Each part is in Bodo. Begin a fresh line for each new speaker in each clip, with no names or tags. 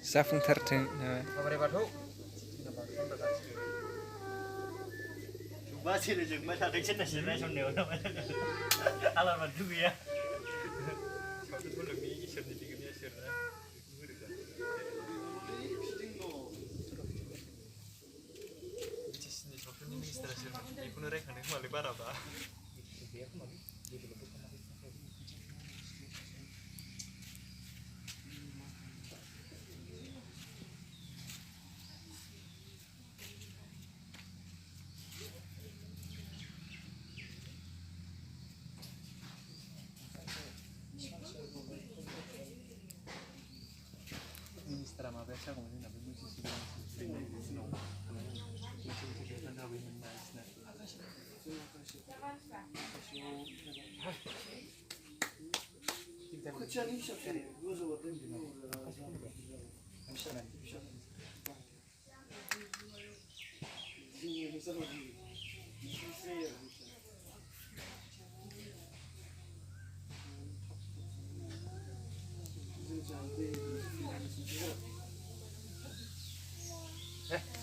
जाफुंसारथों
जोंबाय थादों सेन्टासो नायसननायाव नामा आलामाथ' गैया सावथुन मुलुगनि इसोरनि बिगोमाया सोरना बिटिसिनि सावथुननि मिनिस्टारा सोरमोन बेखौनो रायखांदों खोमालै बाराबा मिनिस्टारा माबाया जागौमोन जोंना बे मोनसे सिगां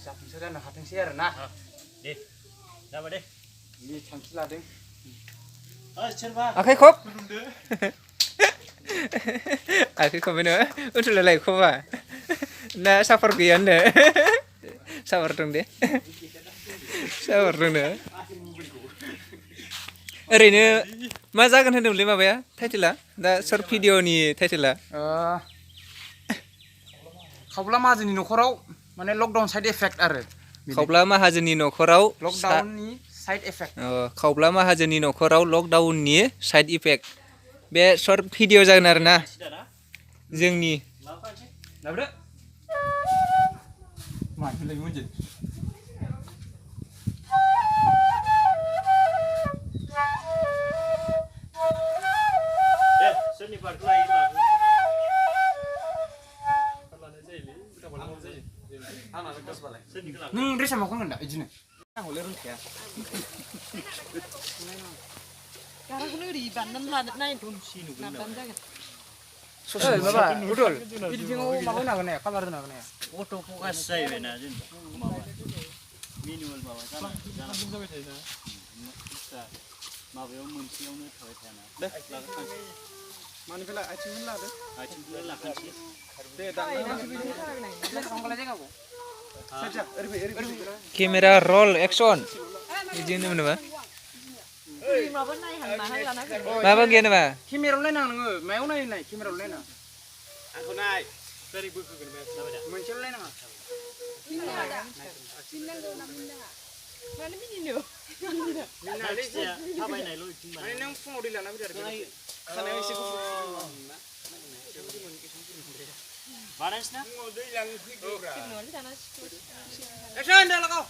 जाफुंसार जानो हाथोंसै आरो ना
दे जाबाय दे
बे थांखि लादों
आखाइ खब आखाइ खबैनो उथुलाय खबा ना साफर गैया होननो साफर दं दे साफर दंनो ओरैनो मा जागोन होनदोंमोनलै माबाया टाइटेला दा सर्ट भिडिअनि टाइटेला
खावब्ला माहाजोननि न'खराव माने लकडाउन साइड इफेक्ट आरो
खावब्ला माहाजोननि न'खराव
लकडाउननि साइड इफेक्ट
खावब्ला माहाजोननि न'खराव लकडाउननि साइड इफेक्ट बे सर्ट भिडिअ जागोन आरो ना जोंनि
लाबोदो मानोलाय मोनजों
दे सोरनि पार्टखौ लायो
नों ड्रेसा माखौ होनगोन दा बिदिनो
आंखौलाय रोंखाया
गाराखौनो ओरै बानायनानै लानो नायनोथ' नारबानो जागोन
माबा उदल बिदिङाव माबा होनो हागोन ना कालार होनो हागोन ना
अट' फकास जाहैबायना जेनेबा माबा मेनुवेल माबा जाबाय थायोना माबायाव मोनसेयावनो थाबाय थायाना
मानिफ्राय आथिंखौनो लादो
आथिंखौलाय लाखानोसै
दे दांगोन
केमेरा रल एक्सन बिदि होनोमोन नामा
माबा नायहां माहां लाना फै
माबा गैया नामा
केमेरायाव नायनाङा नोङो मायाव नाय केमेरायाव नायनाङा
आंखौ नाय बोरै बोखोगोन बे जाबाय दा
मोनसेल' नायनाङा
मानो मिनिनो
थाबायनायल'
माने नों फुङाव दै लाना फैदो आरो खानायाव एसे गुफुर
बानायसै ना
फुङाव दै लांनो फैदोब्रा
न'आवनो जाना
एक्सन दा लगाव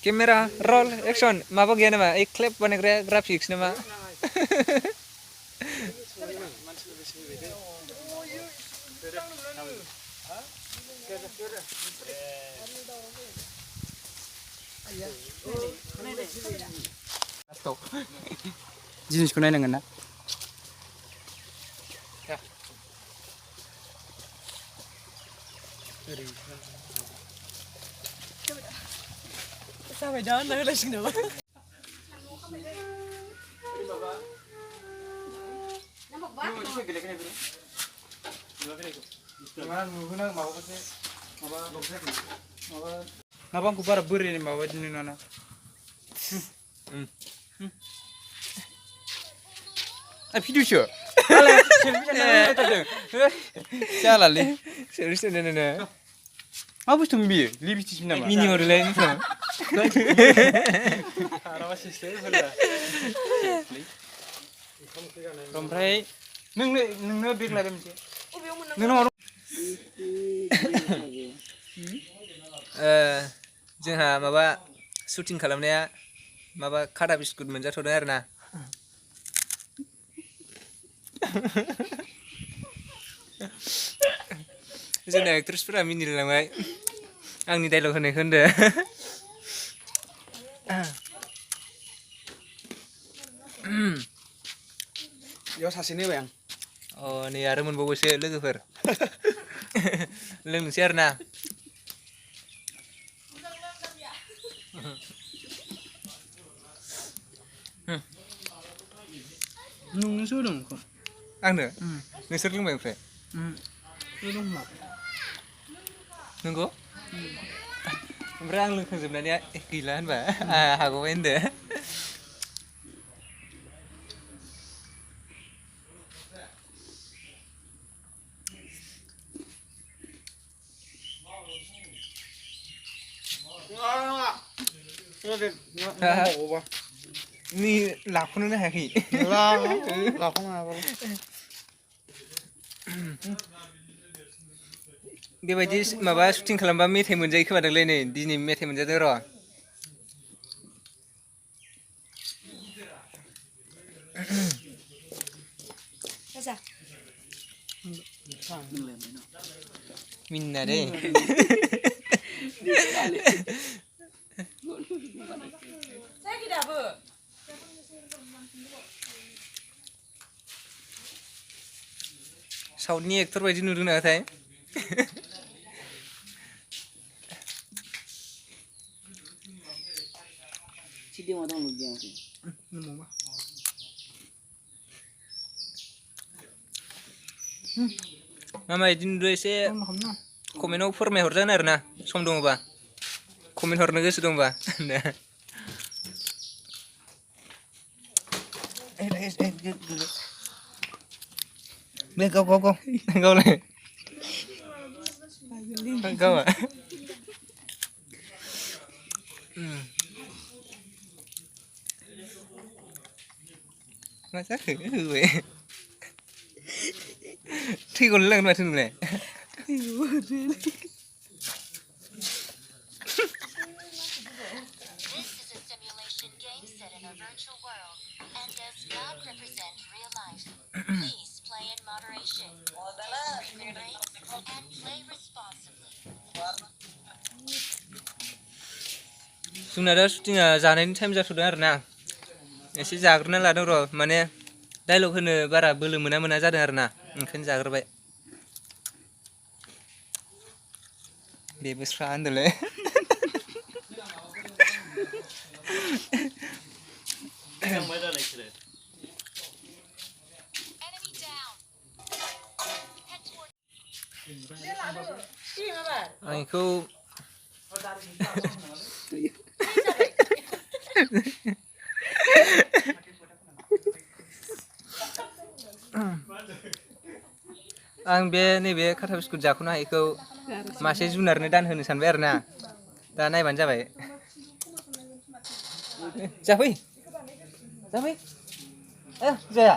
केमेरा रल एक्सन माबा गैया नामा एक क्लिप बानायग्राया ग्राफिक्स नामा
जिनिसखौ नायनांगोन ना
जाबाय दा होनना होलायसिगोन नामा
माबा आंखौ बारा बोरै माबायदि नुना ना भिडिअसो Kale, selfie channel itu deh. Salah li.
Serius nih.
Apa tuh mbi? Lipstick nama.
Mini horilaय नोंथां
ओमफ्राय नोंनो बेग लादों मोनसे
अबेयाव मोननांगौ
नोंनाव
जोंहा माबा शुटिं खालामनाया माबा खादा बिस्कुट मोनजाथ'दों आरो ना जोंना एक्ट्रेसफोरा मिनिलांबाय आंनि डायलग होनायखौ होनदो
बेयाव सासेनो होबाय आं
अ नै आरो मोनबावबायसो लोगोफोर लोंनोसै आरो ना
नोंनोसो होदों
आंनो नोंसोर लोंबाय ओमफ्राय
होदों मा
नंगौ ओमफ्राय आं लोंखांजोबनानै गैला होनबा हागौबाय होनदो नि लाख'नोनो हायाखै बेबायदि माबा शुटिं खालामबा मेथाइ मोनजायो खोमादोंलै नै दिनै मेथाइ मोनजादों र'
आजा
मिनिना दै
जायाखै दाबो
साउथनि एक्टर बायदि नुदों नाथाय मामा बिदि नुदों एसे कमेन्टआव फोरमायहरजागोन आरो ना सम दङबा कमेन्ट हरनो गोसो दंबा बे गावलाय गावा मा जाखो होबाय थैगौलाय लांगोन माथो नोंलाय जोंना दा शुटिंआ जानायनि टाइम जाथ'दों आरो ना एसे जाग्रोना लादों र' माने डायलग होनो बारा बोलो मोना जादों आरो ना ओंखायनो जाग्रोबाय बेबो स्रा होनदोंलै आं बेखौ आं बे नैबे खाथा बिस्कुट जाख'नो हायैखौ मासे जुनारनो दान होनो सानबाय आरो ना दा नायबानो जाबाय जाफै जाया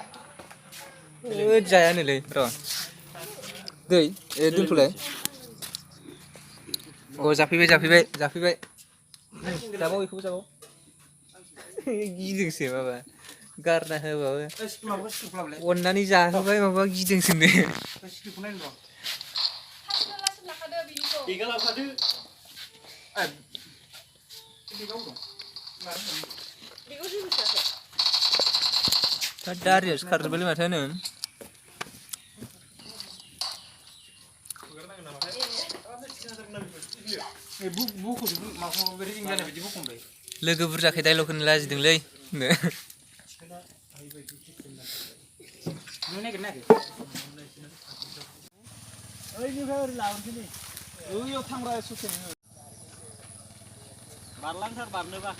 जायानोलै र' दै दोनथ'लाय अ जाफैबाय जाबाव बेखौबो जाबाव गिदोंसो माबा गारना होबाबो अननानै जाहोबाय माबा गिदोंसो नो
बेगा लाबोखादो
दा दारियासो खारजोब्बायलै माथो होनो लोगो बुरजाखाय डायलग होनो लाजिदोंलै
बारलांथार बारनोबा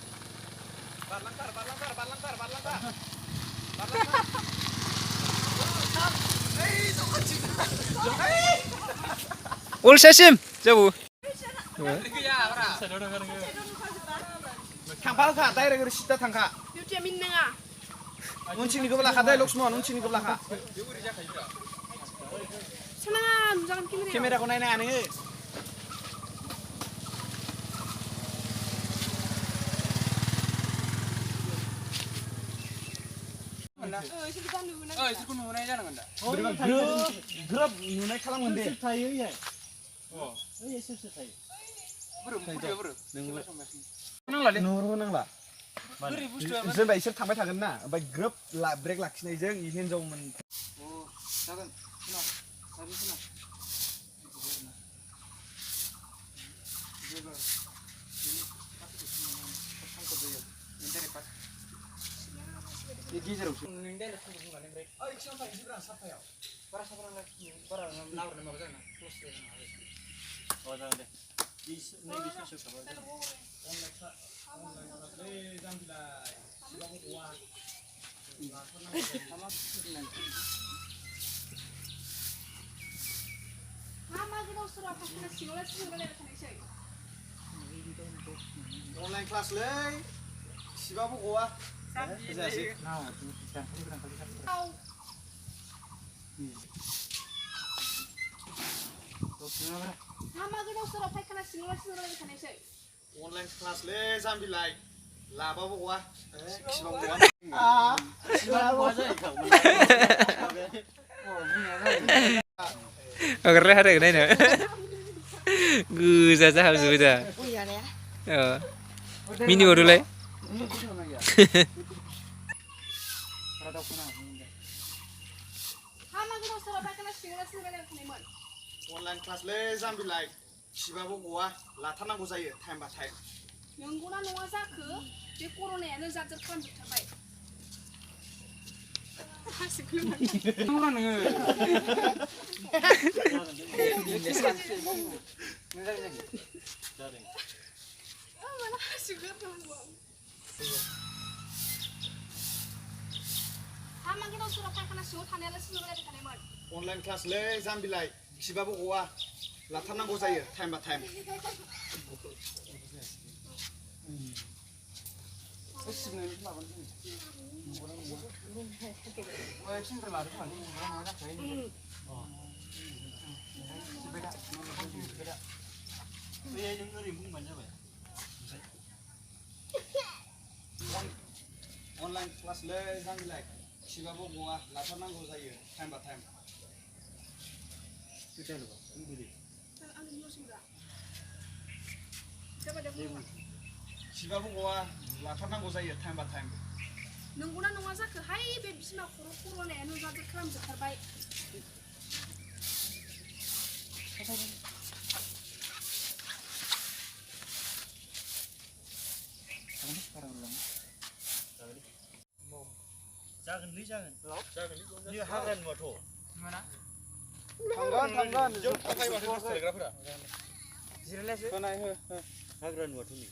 अलसासिम जाबो
थांफाखा डाइरेक्ट ओरै सिदा थांखा
बिउटिया मिनिनाङा
उनथिंनिखौबो लाखा दै लक्ष्मण उनथिंनिखौबो लाखा
सोनाङा नुजागोन केमेरायाव
केमेराखौ नायनाङा नोङो
इसोर दा नुनाङा
इसोरखौ नुनाय जानांगोन दा ग्रोब नुनाय खालामगोन दे
थायो इहाय ओइ सोर थायो
नांला दे नुहुरबो नांला जेनेबा इसोर थांबाय थागोन ना ओमफ्राय ग्रोब ब्रेक लाखिनायजों हिनजावमोन जागोन गेजेरावसो
जागोन दे नैबे ससेयाव
मा मा गोदाव सोराव फासना सिङावलाय सिङावलाय थानायसै
अनलाइन क्लासलै सिबाबो गवा जायासै
मा मा गोदाव सोराव फायखाना सिङावलाय सिङावलाय थानायसै
अनलाइन क्लासलै जाम्बिलाय लाबाबो गवा सिबाबो गवा
अगरले हादों नायनो गोजा जाहाबजोबबाय दा मिनिबावदोलाय
अनलाइन क्लासलै जाम्बिलाय सिबाबो गवा लाथारनांगौ जायो टाइम बा टाइम
नंगौना नङा जाखो बे कर'नायानो जाजोब खालामजोबथारबाय
अनलाइन क्लासलै जाम्बिलाय सिबाबो गवा लाथारनांगौ जायो टाइम बा टाइम अनलाइन क्लासलै जाम्बिलाय सिबाबो गवा लाथारनांगौ जायो टाइम बा टाइम सिबाबो गवा लाथारनांगौ जायो टाइम बा टाइम
नंगौना नङा जाखोहाय बे बिमा खर' कर'नायानो जाजोब खालामजोबथारबाय
जागोनलै जागोन जागोनलै हाग्रानि माथ'
थांगोन जों थाखाय माथो गेलेग्राफोरा
जिरायलायसो खोनाय हो हाग्रानि माथ' नै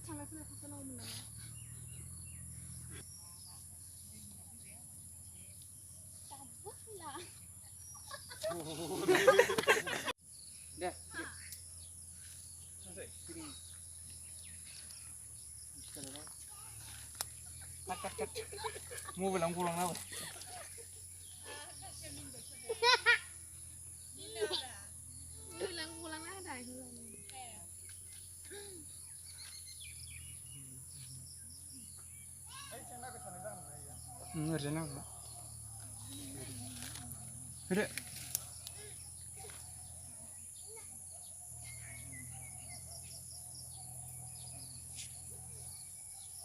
थांलाय फैलाय थांनांगौमोन नामा
दे मबाइलावनो गलांना होबाय ओरैजाय नांगौ फैदो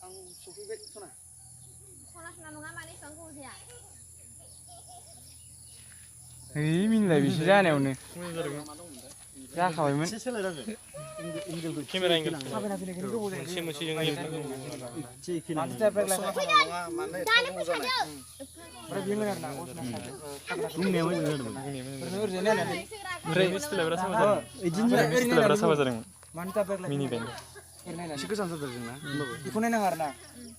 आं सफैबाय सना
सना नङा माने एसेबां गोबाव जाया
मिनिलाय बिसो जानायावनो जाखाबायमोन
एसे सोलायनांगोन केमेरा एंगल
थाबायना फैनायखौनो गोबाव जायो
मोनसे मोनसे जों एरनांगौ
मानसि टाइप ब्रेक लाखिनाय
माने एथ' गोबाव जानाय
ओमफ्राय बेनो आरोना अजना
बुंनाया मोजां जादोंमोन
ओरैनो ओरैनो नायनानै
ओमफ्राय स्टाइलफोरा साफा जादों स्टाइलफोरा साफा जादोंमोन
मानि टाइप ब्रेक
मिनि
लाखिनाय
बेंक
ओरैनो नायनानै
एसे गोजान जादों जोंना होमबाबो
बेखौ नायनाङा आरोना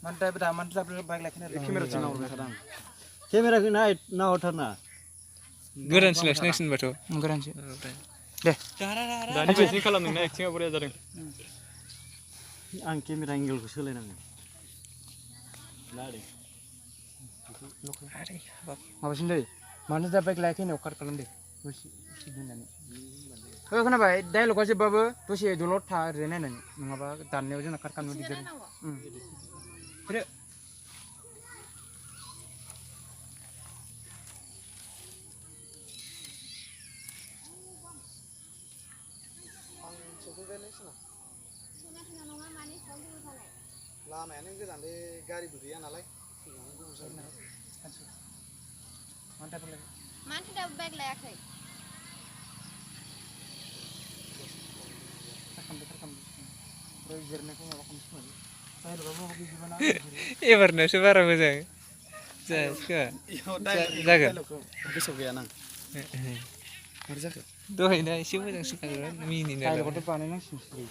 मानि टाइप ब्रेक लाखिनाय
केमेराजों नाहरबाय थादों आं
केमेराखौ नाहरथारना
गोरानसो लाखिनांसिगोनबाथ'
गोरानसो
दानि बायदि खालामदोंना एक्टिंआ बरिया जादों
आं केमेरा एंगेलखौ सोलायनांगोन
माबासिन दै मानो टाइप ब्रेक लाखिनायाव काट खालामदो दसे दोननानै खोनाबाय डायलगा जोबबाबो दसे दलद था ओरैनो नायनानै नङाबा दाननायाव जोंना काट खालामनो दिगदार
लामायानो गोजानलै गारिबो गैया नालाय
मानोथो दाबो बाइक लायाखै
एबारनासो बारा मोजां जागोन
गोसोआव गैया नां मारै जाखो
दहायना एसे मोजांसो खालामोन मिनिनो
डायलगआथ' बानायनांसिगोन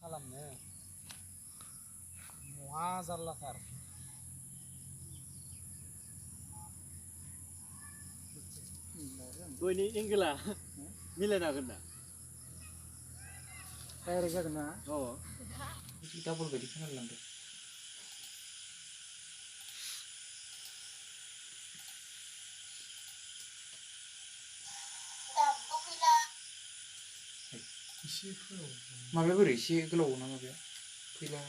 खालामनो महा जारलाथार
दयनि एंगेला मिलायनो हागोन ना
डाइरेक्ट जागोन ना
औ
डाबल बायदि खोनालांदों माबाया बोरै एसे गोलाव ना माबाया फैला